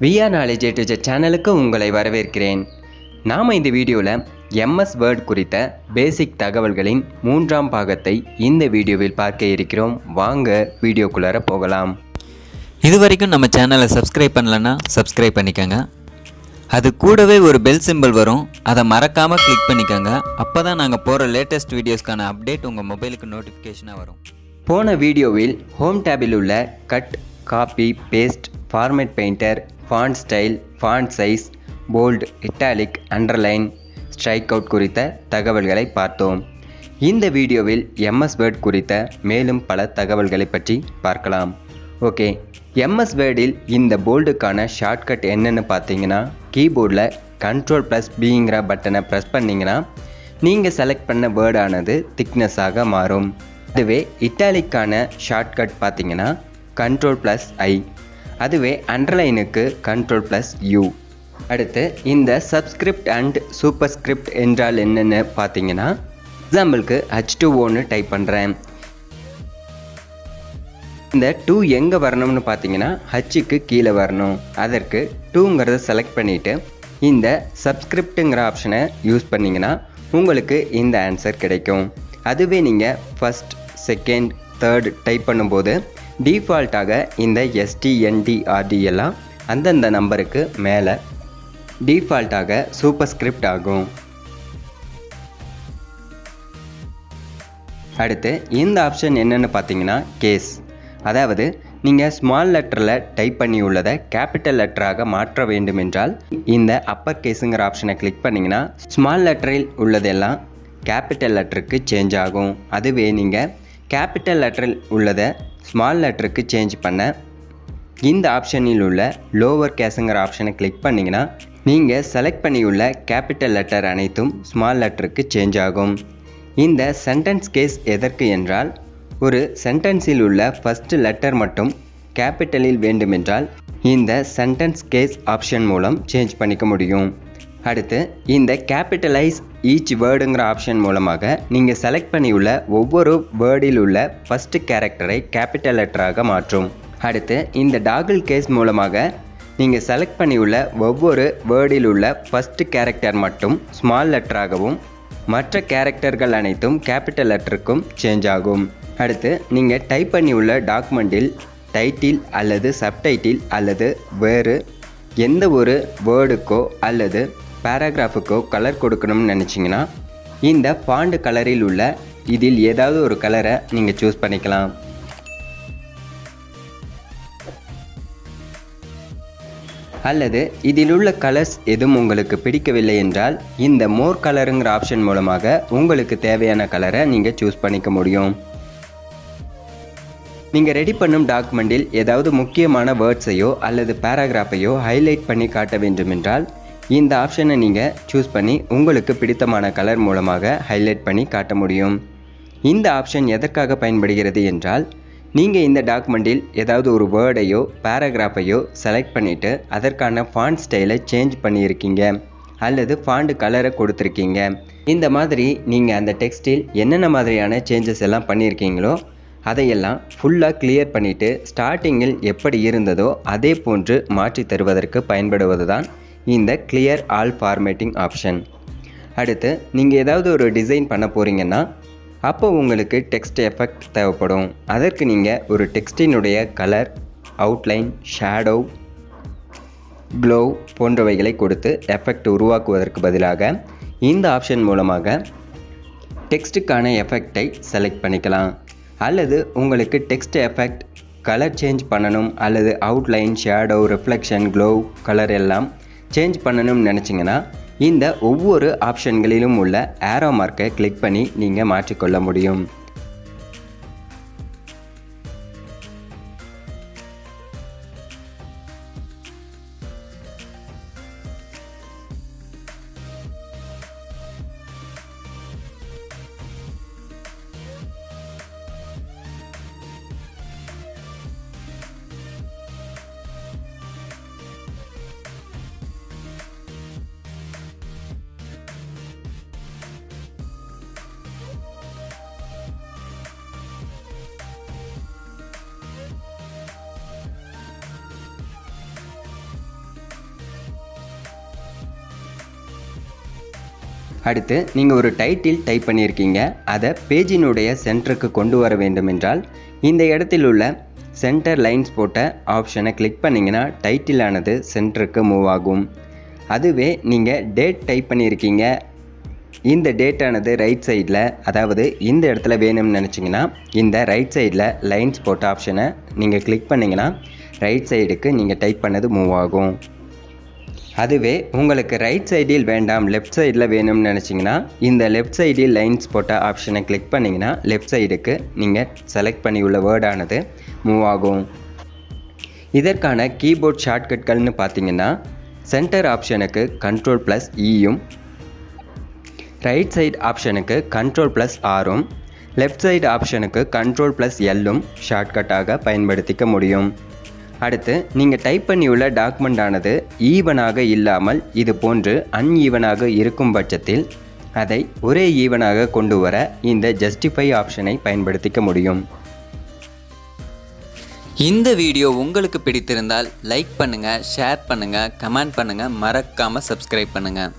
VR Knowledge A to Z சேனலுக்கு உங்களை வரவேற்கிறேன். நாம் இந்த வீடியோவில் MS Word குறித்த பேசிக் தகவல்களின் மூன்றாம் பாகத்தை இந்த வீடியோவில் பார்க்க இருக்கிறோம். வாங்க வீடியோக்குள்ளார போகலாம். இது வரைக்கும் நம்ம சேனலை சப்ஸ்கிரைப் பண்ணலன்னா சப்ஸ்கிரைப் பண்ணிக்கோங்க. அது கூடவே ஒரு பெல் சிம்பிள் வரும், அதை மறக்காமல் கிளிக் பண்ணிக்கோங்க. அப்போ தான் நாங்கள் போகிற லேட்டஸ்ட் வீடியோஸ்க்கான அப்டேட் உங்கள் மொபைலுக்கு நோட்டிஃபிகேஷனாக வரும். போன வீடியோவில் ஹோம் டேபில் உள்ள cut, copy, paste, format painter, font style, font size, bold, italic, underline, strike out குறித்த தகவல்களை பார்த்தோம். இந்த வீடியோவில் MS Word குறித்த மேலும் பல தகவல்களை பற்றி பார்க்கலாம். ஓகே, MS Wordல் இந்த போல்டுக்கான ஷார்ட்கட் என்னென்னு பார்த்தீங்கன்னா, கீபோர்டில் Ctrl+Bங்கிற பட்டனை ப்ரெஸ் பண்ணிங்கன்னா நீங்கள் செலக்ட் பண்ண வேர்டானது திக்னஸாக மாறும். அதுவே இட்டாலிக்கான ஷார்ட்கட் பார்த்தீங்கன்னா Ctrl+I, அதுவே அண்டர்லைனுக்கு Ctrl+U. அடுத்து இந்த சப்ஸ்கிரிப்ட் அண்ட் சூப்பர்ஸ்கிரிப்ட் என்றால் என்னென்னு பார்த்தீங்கன்னா, எக்ஸாம்பிளுக்கு H2Oன்னு டைப் பண்ணுறேன். இந்த 2 எங்கே வரணும்னு பார்த்தீங்கன்னா ஹச்சுக்கு கீழே வரணும். அதற்கு 2ங்கிறத செலக்ட் பண்ணிவிட்டு இந்த சப்ஸ்கிரிப்டுங்கிற ஆப்ஷனை யூஸ் பண்ணிங்கன்னா உங்களுக்கு இந்த ஆன்சர் கிடைக்கும். அதுவே நீங்கள் ஃபஸ்ட், செகண்ட், தேர்ட் டைப் பண்ணும்போது டிஃபால்ட்டாக இந்த STNDRD எல்லாம் அந்தந்த நம்பருக்கு மேலே டிஃபால்ட்டாக சூப்பர்ஸ்கிரிப்ட் ஆகும். அடுத்து இந்த ஆப்ஷன் என்னென்னு பார்த்தீங்கன்னா கேஸ், அதாவது நீங்கள் ஸ்மால் லெட்டரில் டைப் பண்ணி உள்ளதை கேபிட்டல் லெட்டராக மாற்ற வேண்டும் என்றால் இந்த அப்பர் கேஸுங்கிற ஆப்ஷனை கிளிக் பண்ணிங்கன்னா ஸ்மால் லெட்டரில் உள்ளதெல்லாம் கேபிட்டல் லெட்டருக்கு சேஞ்ச் ஆகும். அதுவே நீங்கள் கேபிட்டல் லெட்டரில் உள்ளதை ஸ்மால் லெட்டருக்கு சேஞ்ச் பண்ண இந்த ஆப்ஷனில் உள்ள லோவர் கேஸுங்கிற ஆப்ஷனை கிளிக் பண்ணிங்கன்னா நீங்கள் செலக்ட் பண்ணியுள்ள கேபிட்டல் லெட்டர் அனைத்தும் ஸ்மால் லெட்டருக்கு சேஞ்ச் ஆகும். இந்த சென்டென்ஸ் கேஸ் எதற்கு என்றால், ஒரு சென்டென்ஸில் உள்ள ஃபஸ்ட்டு லெட்டர் மட்டும் கேபிட்டலில் வேண்டுமென்றால் இந்த சென்டென்ஸ் கேஸ் ஆப்ஷன் மூலம் சேஞ்ச் பண்ணிக்க முடியும். அடுத்து இந்த கேபிட்டலைஸ் ஈச் வேர்டுங்கிற ஆப்ஷன் மூலமாக நீங்கள் செலக்ட் பண்ணியுள்ள ஒவ்வொரு வேர்டில் உள்ள ஃபஸ்ட்டு கேரக்டரை கேபிட்டல் லெட்டராக மாற்றும். அடுத்து இந்த டாகிள் கேஸ் மூலமாக நீங்கள் செலக்ட் பண்ணியுள்ள ஒவ்வொரு வேர்டில் உள்ள ஃபஸ்ட்டு கேரக்டர் மட்டும் ஸ்மால் லெட்டராகவும் மற்ற கேரக்டர்கள் அனைத்தும் கேபிட்டல் லெட்டருக்கும் சேஞ்ச் ஆகும். அடுத்து நீங்கள் டைப் பண்ணியுள்ள டாக்குமெண்ட்டில் டைட்டில் அல்லது சப்டைட்டில் அல்லது வேறு எந்த ஒரு வேர்டுக்கோ அல்லது பேராகிராஃபுக்கோ கலர் கொடுக்கணும்னு நினச்சிங்கன்னா இந்த ஃபாண்ட் கலரில் உள்ள இதில் ஏதாவது ஒரு கலரை நீங்கள் சூஸ் பண்ணிக்கலாம். அல்லது இதில் உள்ள கலர்ஸ் எதுவும் உங்களுக்கு பிடிக்கவில்லை என்றால் இந்த மோர் கலருங்கிற ஆப்ஷன் மூலமாக உங்களுக்கு தேவையான கலரை நீங்கள் சூஸ் பண்ணிக்க முடியும். நீங்கள் ரெடி பண்ணும் டாக்குமெண்ட்டில் ஏதாவது முக்கியமான வேர்ட்ஸையோ அல்லது பேராகிராஃபையோ ஹைலைட் பண்ணி காட்ட வேண்டுமென்றால் இந்த ஆப்ஷனை நீங்கள் சூஸ் பண்ணி உங்களுக்கு பிடித்தமான கலர் மூலமாக ஹைலைட் பண்ணி காட்ட முடியும். இந்த ஆப்ஷன் எதற்காக பயன்படுகிறது என்றால், நீங்கள் இந்த டாக்குமெண்ட்டில் ஏதாவது ஒரு வேர்டையோ பேராகிராஃபையோ செலக்ட் பண்ணிவிட்டு அதற்கான ஃபாண்ட் ஸ்டைலை சேஞ்ச் பண்ணியிருக்கீங்க அல்லது ஃபாண்ட் கலரை கொடுத்துருக்கீங்க. இந்த மாதிரி நீங்கள் அந்த டெக்ஸ்ட்டில் என்னென்ன மாதிரியான சேஞ்சஸ் எல்லாம் பண்ணியிருக்கீங்களோ அதையெல்லாம் ஃபுல்லாக கிளியர் பண்ணிவிட்டு ஸ்டார்டிங்கில் எப்படி இருந்ததோ அதே போன்று மாற்றி தருவதற்கு பயன்படுவது தான் இந்த கிளியர் ஆல் ஃபார்மேட்டிங் ஆப்ஷன். அடுத்து நீங்கள் ஏதாவது ஒரு டிசைன் பண்ண போகிறீங்கன்னா அப்போ உங்களுக்கு டெக்ஸ்ட் எஃபெக்ட் தேவைப்படும். அதற்கு நீங்கள் ஒரு டெக்ஸ்டினுடைய கலர், அவுட்லைன், ஷேடோ, க்ளோ போன்றவைகளை கொடுத்து எஃபெக்ட் உருவாக்குவதற்கு பதிலாக இந்த ஆப்ஷன் மூலமாக டெக்ஸ்ட்டுக்கான எஃபெக்டை செலக்ட் பண்ணிக்கலாம். அல்லது உங்களுக்கு டெக்ஸ்ட் எஃபெக்ட், கலர் சேஞ்ச் பண்ணணும் அல்லது outline, shadow, reflection, glow colour எல்லாம் சேஞ்ச் பண்ணணும்னு நினச்சிங்கன்னா இந்த ஒவ்வொரு ஆப்ஷன்களிலும் உள்ள ஆரோ மார்க்கை கிளிக் பண்ணி நீங்கள் மாற்றிக்கொள்ள முடியும். அடுத்து நீங்கள் ஒரு டைட்டில் டைப் பண்ணியிருக்கீங்க, அதை பேஜினுடைய சென்டருக்கு கொண்டு வர வேண்டும் என்றால் இந்த இடத்தில் உள்ள சென்டர் லைன்ஸ் போட்ட ஆப்ஷனை கிளிக் பண்ணிங்கன்னா டைட்டிலானது சென்டருக்கு மூவ் ஆகும். அதுவே நீங்கள் டேட் டைப் பண்ணியிருக்கீங்க, இந்த டேட்டானது ரைட் சைடில், அதாவது இந்த இடத்துல வேணும்னு நினச்சிங்கன்னா இந்த ரைட் சைடில் லைன்ஸ் போட்ட ஆப்ஷனை நீங்கள் கிளிக் பண்ணிங்கன்னா ரைட் சைடுக்கு நீங்கள் டைப் பண்ணது மூவ் ஆகும். அதுவே உங்களுக்கு ரைட் சைடில் வேண்டாம், லெஃப்ட் சைடில் வேணும்னு நினச்சிங்கன்னா இந்த லெஃப்ட் சைடில் லைன்ஸ் போட்ட ஆப்ஷனை கிளிக் பண்ணிங்கன்னா லெஃப்ட் சைடுக்கு நீங்கள் செலக்ட் பண்ணியுள்ள வேர்டானது மூவ் ஆகும். இதற்கான கீபோர்ட் ஷார்ட்கட்கள்னு பார்த்தீங்கன்னா சென்டர் ஆப்ஷனுக்கு Ctrl+Eயும், ரைட் சைடு ஆப்ஷனுக்கு Ctrl+Rயும், லெஃப்ட் சைடு ஆப்ஷனுக்கு Ctrl+Lயும் ஷார்ட்கட்டாக பயன்படுத்திக்க முடியும். அடுத்து நீங்கள் டைப் பண்ணியுள்ள டாக்குமெண்ட் ஆனது ஈவனாக இல்லாமல் இது போன்று அன்ஈவனாக இருக்கும் பட்சத்தில் அதை ஒரே ஈவனாக கொண்டு வர இந்த ஜஸ்டிஃபை ஆப்ஷனை பயன்படுத்திக்க முடியும். இந்த வீடியோ உங்களுக்கு பிடித்திருந்தால் லைக் பண்ணுங்கள், ஷேர் பண்ணுங்கள், கமெண்ட் பண்ணுங்கள், மறக்காமல் சப்ஸ்கிரைப் பண்ணுங்கள்.